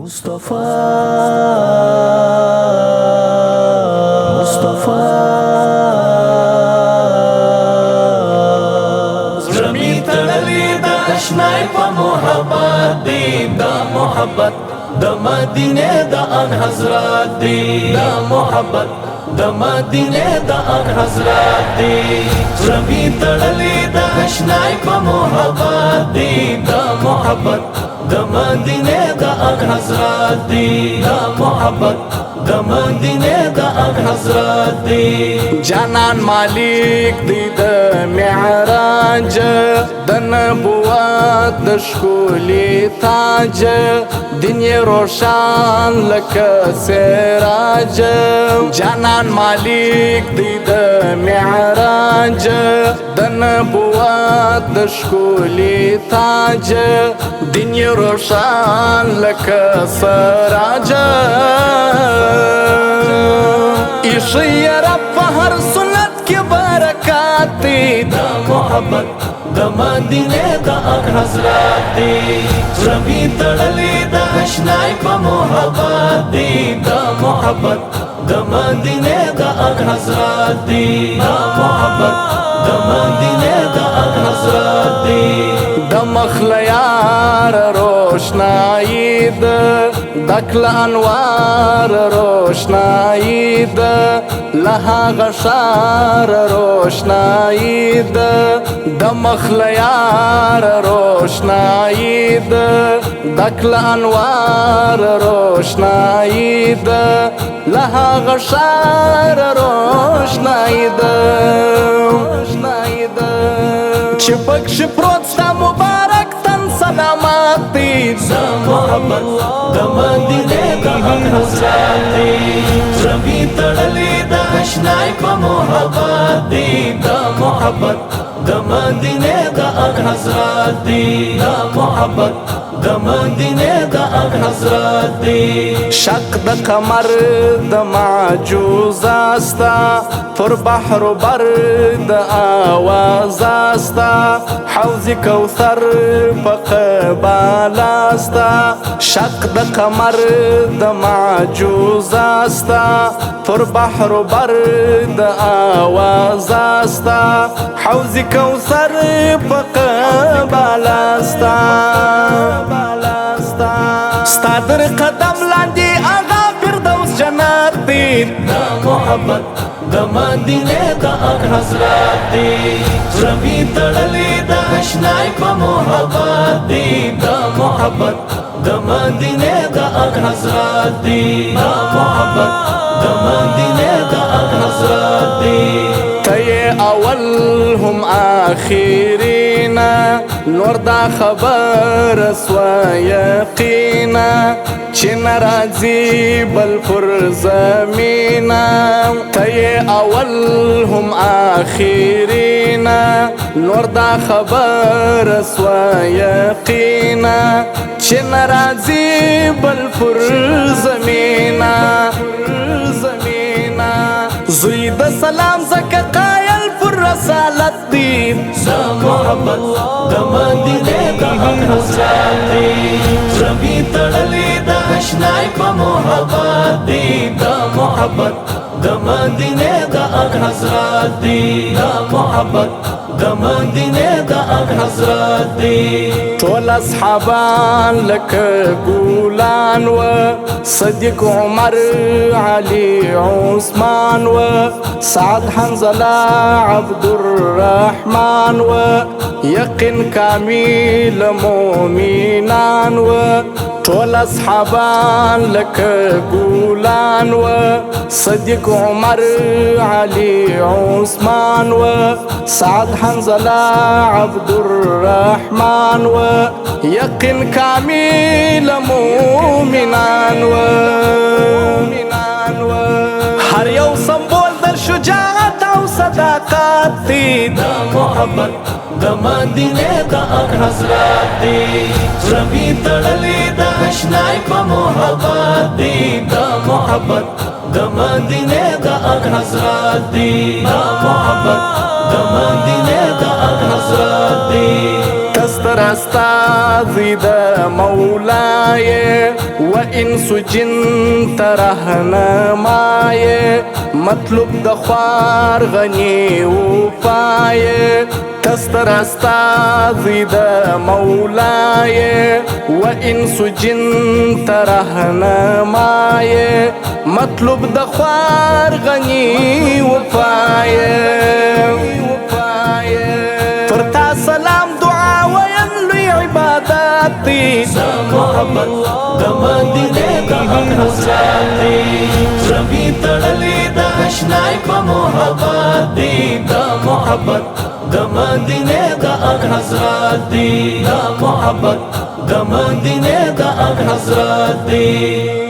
مصطفى مصطفى زړه تړلې د اشنای په محبت دی دا محبت د مدینه د ان حضرت دی دا محبت د مدینه د ان حضرت دی زړه تړلې د اشنای په محبت دی دا محبت د مدینه د ان حضرت دی دا محبت د مدینه د ان حضرت دی جانان مالک دی د معراج د نبوت د ښکلي تاج دین یې روشن لکه سراج جانان مالک دی د معراج د نبوت د ښکلي تاج دین یې روشن لکه سراج ایشی رب په هر سنت کې برکات دی دا محبت د مدینه د ان حضرت دی زړه تړلې د اشنای په محبت دی دا محبت د مدینه د ان حضرت دی دا محبت د مدینه د ان حضرت دی د مخلیار روشنایی د دکل انوار روشنایی د لها غشار روشنایی د مخلیار روشنایی د دکل انوار روشنایی د لها غشار روشنایی د چې پکښې پروت ستا مبارک تن سلامت دی دا محبت د مدینه د ان حضرت دی زړه تړلې د اشنای په محبت دی دا محبت د مدینه د ان حضرت دی دا محبت د مدینه د ان حضرت دی شق د قمر د معجوز استا پر بحر بر د آواز استا حوض کوثر په قبال استا شق د قمر د معجوز استا پر بحر بر د آواز استا حوض کوثر په قبال استا ستا در قدم لاندې آغا فردوس جنت دی دا محبت د مدینه د ان حضرت دی زړه تړلې د اشنای په محبت دی دا محبت د مدینه د ان حضرت دی دا محبت د مدینه د ان حضرت دی ته اول هم آخرینا نور دا خبر سوا یقینا چې ناراضي بل پر زمینا ته اول هم آخرینا نور دا خبر سوا یقینا چې ناراضي بل پر زمینا زوی د سلام زکه قایل پر رسالت دی دا محبت د مدینه د ان حضرت دی زړه تړلې د اشنای په محبت دی دا محبت د مدینه د ان حضرت دی دا محبت د مدینه د ان حضرت دی ټول اصحابان لکه ګولان و صدیق عمر علی عثمان و سعد حنظله عبدالرحمن و یقین کامل مومنان و ټول اصحابان لکه ګولان و صدیق عمر علی عثمان و سعد حنظله عبدالرحمن و یقین کامل مومنان و هر یو سمبول در شجاعت او صداقت دی دا محبت د مدینه د ان حضرت دی زړه تړلې د اشنای په محبت دی دا محبت د مدینه د ان حضرت دی دا محبت د مدینه د ان حضرت دی تستر استاذی د مولای و انس جن ترهنمای مطلوب د خوار غنی وفای تستر استاذی د مولای و انس جن ترهنمای مطلوب د خوار غنی وفای فرتا سلام دعا وین لوی عبادت دی دا محبت د مدینه د ان حضرات دی زمي تړلې د آشنای په محبت دی دا محبت د مدینه د ان حضرات دی دا محبت د مدینه د ان حضرات دی